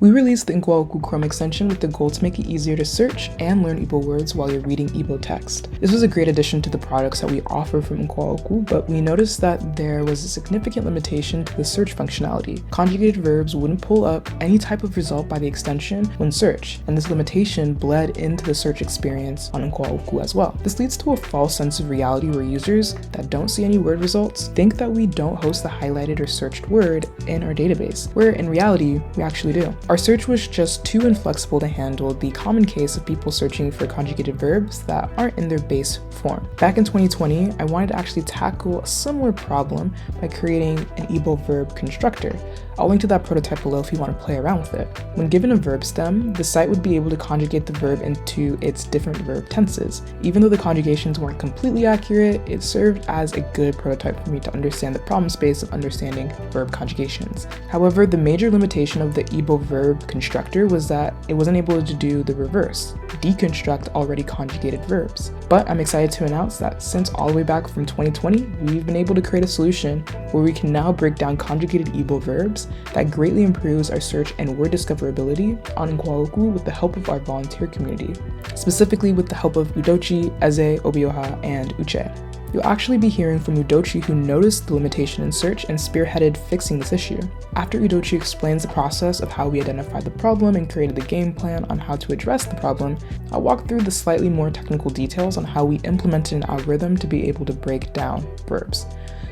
We released the Nkwoku Chrome extension with the goal to make it easier to search and learn Igbo words while you're reading Igbo text. This was a great addition to the products that we offer from Nkwoku, but we noticed that there was a significant limitation to the search functionality. Conjugated verbs wouldn't pull up any type of result by the extension when searched, and this limitation bled into the search experience on Nkwoku as well. This leads to a false sense of reality where users that don't see any word results think that we don't host the highlighted or searched word in our database, where in reality, we actually do. Our search was just too inflexible to handle the common case of people searching for conjugated verbs that aren't in their base form. Back in 2020, I wanted to actually tackle a similar problem by creating an Igbo verb constructor. I'll link to that prototype below if you want to play around with it. When given a verb stem, the site would be able to conjugate the verb into its different verb tenses. Even though the conjugations weren't completely accurate, it served as a good prototype for me to understand the problem space of understanding verb conjugations. However, the major limitation of the Igbo verb constructor was that it wasn't able to do the reverse, deconstruct already conjugated verbs. But I'm excited to announce that since all the way back from 2020, we've been able to create a solution where we can now break down conjugated Igbo verbs that greatly improves our search and word discoverability on Nkwoku with the help of our volunteer community, specifically with the help of Udochi, Eze, Obioha, and Uche. You'll actually be hearing from Udochi, who noticed the limitation in search and spearheaded fixing this issue. After Udochi explains the process of how we identified the problem and created the game plan on how to address the problem, I'll walk through the slightly more technical details on how we implemented an algorithm to be able to break down verbs.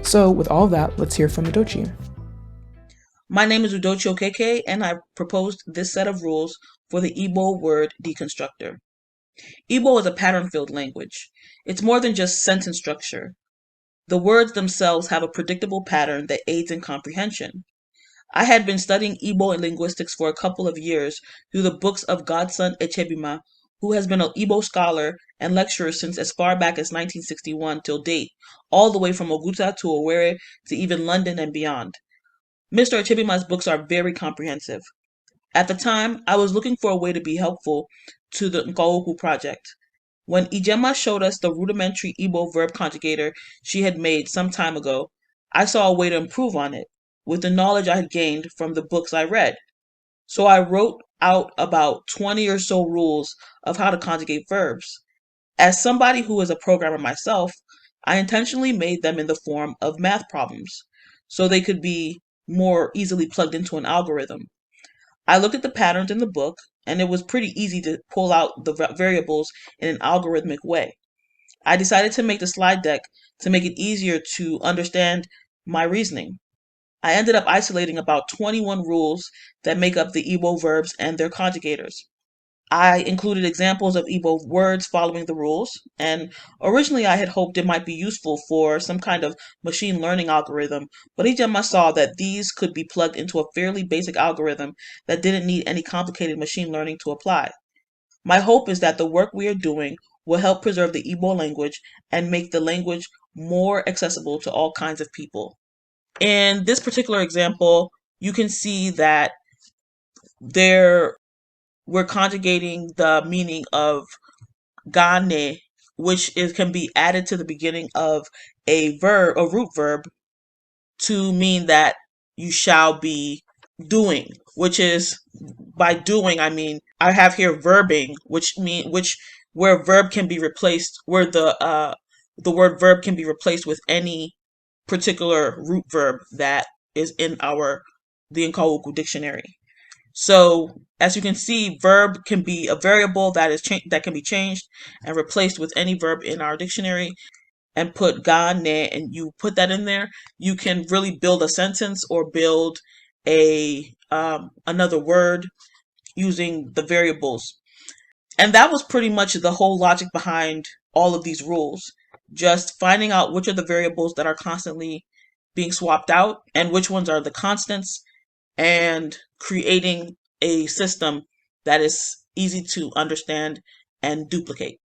So with all of that, let's hear from Udochi. My name is Udochi Okeke, and I proposed this set of rules for the Igbo word deconstructor. Igbo is a pattern-filled language. It's more than just sentence structure. The words themselves have a predictable pattern that aids in comprehension. I had been studying Igbo and linguistics for a couple of years through the books of godson Ijemma, who has been an Igbo scholar and lecturer since as far back as 1961 till date, all the way from Oguta to Owerri to even London and beyond. Mr. Ijemma's books are very comprehensive. At the time, I was looking for a way to be helpful to the Nkwoku project. When Ijemma showed us the rudimentary Igbo verb conjugator she had made some time ago, I saw a way to improve on it, with the knowledge I had gained from the books I read. So I wrote out about 20 or so rules of how to conjugate verbs. As somebody who is a programmer myself, I intentionally made them in the form of math problems, so they could be more easily plugged into an algorithm. I looked at the patterns in the book, and it was pretty easy to pull out the variables in an algorithmic way. I decided to make the slide deck to make it easier to understand my reasoning. I ended up isolating about 21 rules that make up the Igbo verbs and their conjugators. I included examples of Igbo words following the rules, and originally I had hoped it might be useful for some kind of machine learning algorithm, but Ijemma saw that these could be plugged into a fairly basic algorithm that didn't need any complicated machine learning to apply. My hope is that the work we are doing will help preserve the Igbo language and make the language more accessible to all kinds of people. In this particular example, you can see that we're conjugating the meaning of gane, which can be added to the beginning of a root verb, to mean that you shall be doing, which is, by doing, I mean, I have here verbing, where verb can be replaced, where the word verb can be replaced with any particular root verb that is in the Nkwoku dictionary. So, as you can see, verb can be a variable that can be changed and replaced with any verb in our dictionary, and put ga, ne, and you put that in there. You can really build a sentence or build another word using the variables. And that was pretty much the whole logic behind all of these rules. Just finding out which are the variables that are constantly being swapped out and which ones are the constants, and creating a system that is easy to understand and duplicate.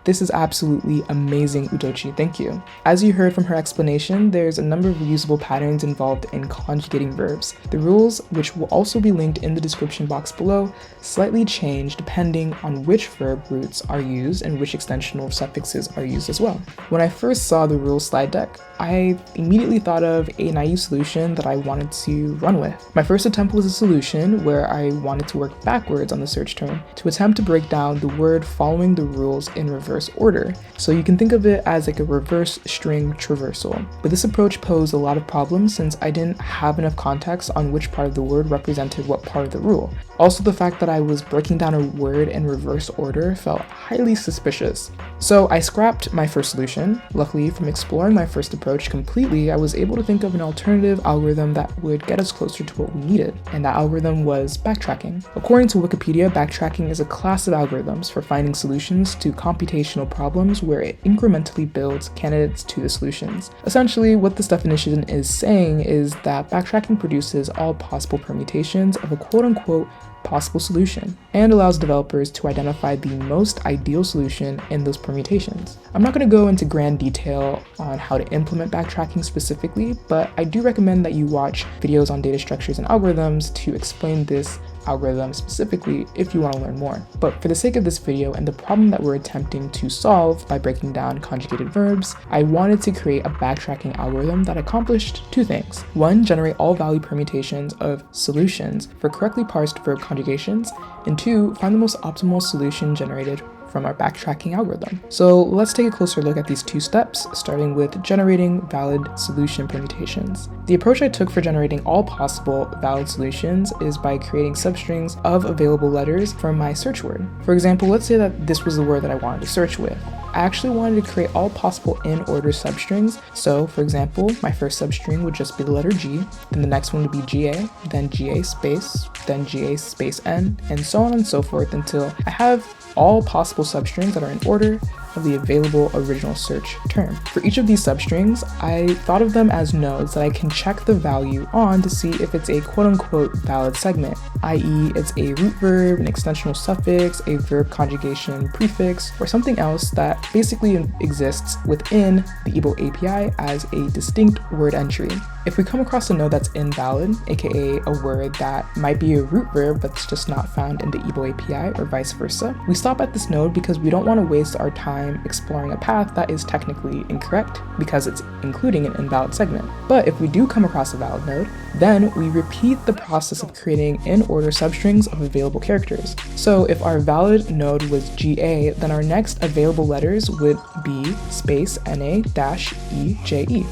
This is absolutely amazing, Udochi, thank you. As you heard from her explanation, there's a number of reusable patterns involved in conjugating verbs. The rules, which will also be linked in the description box below, slightly change depending on which verb roots are used and which extensional suffixes are used as well. When I first saw the rules slide deck, I immediately thought of a naive solution that I wanted to run with. My first attempt was a solution where I wanted to work backwards on the search term to attempt to break down the word following the rules in reverse order. So you can think of it as like a reverse string traversal. But this approach posed a lot of problems since I didn't have enough context on which part of the word represented what part of the rule. Also, the fact that I was breaking down a word in reverse order felt highly suspicious. So I scrapped my first solution. Luckily, from exploring my first approach completely, I was able to think of an alternative algorithm that would get us closer to what we needed, and that algorithm was backtracking. According to Wikipedia, backtracking is a class of algorithms for finding solutions to computational problems where it incrementally builds candidates to the solutions. Essentially, what this definition is saying is that backtracking produces all possible permutations of a quote-unquote possible solution and allows developers to identify the most ideal solution in those permutations. I'm not going to go into grand detail on how to implement backtracking specifically, but I do recommend that you watch videos on data structures and algorithms to explain this algorithm specifically if you want to learn more. But for the sake of this video and the problem that we're attempting to solve by breaking down conjugated verbs, I wanted to create a backtracking algorithm that accomplished two things. One, generate all value permutations of solutions for correctly parsed verb conjugations, and two, find the most optimal solution generated from our backtracking algorithm. So let's take a closer look at these two steps, starting with generating valid solution permutations. The approach I took for generating all possible valid solutions is by creating substrings of available letters from my search word. For example, let's say that this was the word that I wanted to search with. I actually wanted to create all possible in-order substrings. So for example, my first substring would just be the letter G, then the next one would be GA, then GA space, then GA space N, and so on and so forth until I have all possible substrings that are in order of the available original search term. For each of these substrings, I thought of them as nodes that I can check the value on to see if it's a quote-unquote valid segment, i.e. it's a root verb, an extensional suffix, a verb conjugation prefix, or something else that basically exists within the Igbo API as a distinct word entry. If we come across a node that's invalid, aka a word that might be a root verb but it's just not found in the Igbo API or vice versa, we stop at this node because we don't want to waste our time exploring a path that is technically incorrect because it's including an invalid segment. But if we do come across a valid node, then we repeat the process of creating in-order substrings of available characters. So if our valid node was GA, then our next available letters would be space NA-EJE.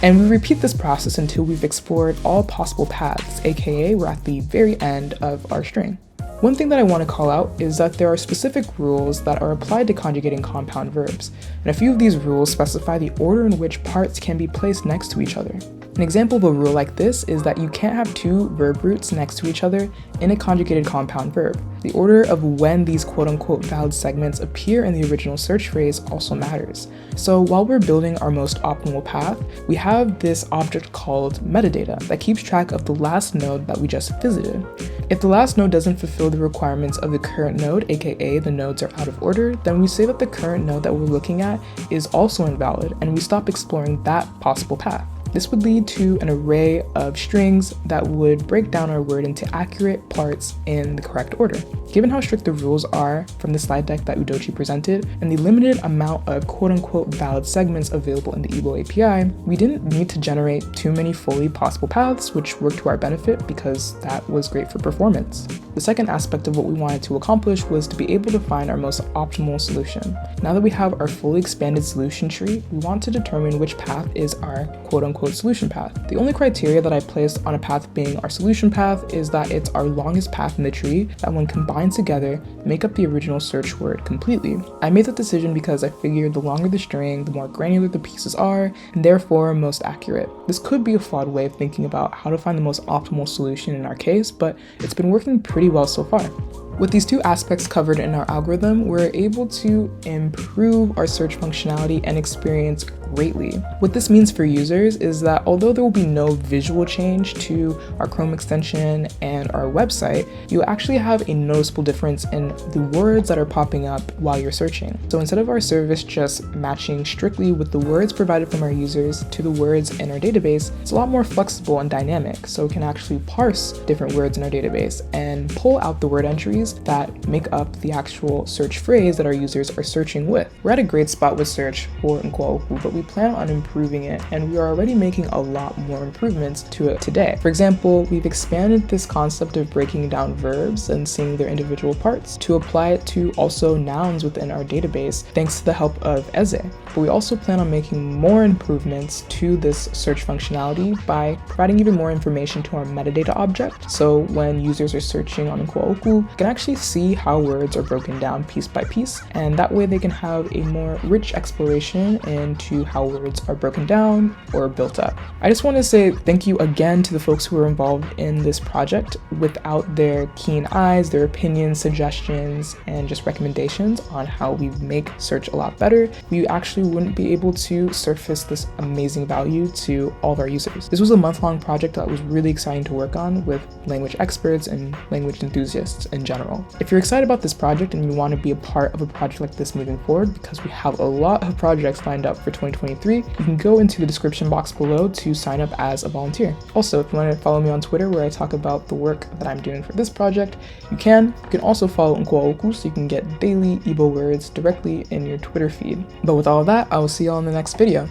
And we repeat this process until we've explored all possible paths, aka we're at the very end of our string. One thing that I want to call out is that there are specific rules that are applied to conjugating compound verbs, and a few of these rules specify the order in which parts can be placed next to each other. An example of a rule like this is that you can't have two verb roots next to each other in a conjugated compound verb. The order of when these quote-unquote valid segments appear in the original search phrase also matters. So while we're building our most optimal path, we have this object called metadata that keeps track of the last node that we just visited. If the last node doesn't fulfill the requirements of the current node, aka the nodes are out of order, then we say that the current node that we're looking at is also invalid, and we stop exploring that possible path. This would lead to an array of strings that would break down our word into accurate parts in the correct order. Given how strict the rules are from the slide deck that Udochi presented, and the limited amount of quote-unquote valid segments available in the Igbo API, we didn't need to generate too many fully possible paths, which worked to our benefit because that was great for performance. The second aspect of what we wanted to accomplish was to be able to find our most optimal solution. Now that we have our fully expanded solution tree, we want to determine which path is our quote-unquote solution path. The only criteria that I placed on a path being our solution path is that it's our longest path in the tree that when combined together make up the original search word completely. I made that decision because I figured the longer the string, the more granular the pieces are, and therefore most accurate. This could be a flawed way of thinking about how to find the most optimal solution in our case, but it's been working pretty well so far. With these two aspects covered in our algorithm, we're able to improve our search functionality and experience greatly. What this means for users is that although there will be no visual change to our Chrome extension and our website, you actually have a noticeable difference in the words that are popping up while you're searching. So instead of our service just matching strictly with the words provided from our users to the words in our database, it's a lot more flexible and dynamic, so it can actually parse different words in our database and pull out the word entries that make up the actual search phrase that our users are searching with. We're at a great spot with search for Nkwoku, but we plan on improving it, and we are already making a lot more improvements to it today. For example, we've expanded this concept of breaking down verbs and seeing their individual parts to apply it to also nouns within our database thanks to the help of Eze. But we also plan on making more improvements to this search functionality by providing even more information to our metadata object. So when users are searching on Nkwoku, you can actually see how words are broken down piece by piece, and that way they can have a more rich exploration into how words are broken down or built up. I just want to say thank you again to the folks who were involved in this project. Without their keen eyes, their opinions, suggestions, and just recommendations on how we make search a lot better, we actually wouldn't be able to surface this amazing value to all of our users. This was a month-long project that was really exciting to work on with language experts and language enthusiasts in general. If you're excited about this project and you want to be a part of a project like this moving forward, because we have a lot of projects lined up for 2023, you can go into the description box below to sign up as a volunteer. Also, if you want to follow me on Twitter where I talk about the work that I'm doing for this project, you can. You can also follow Nkwoku so you can get daily Igbo words directly in your Twitter feed. But with all of that, I will see you all in the next video.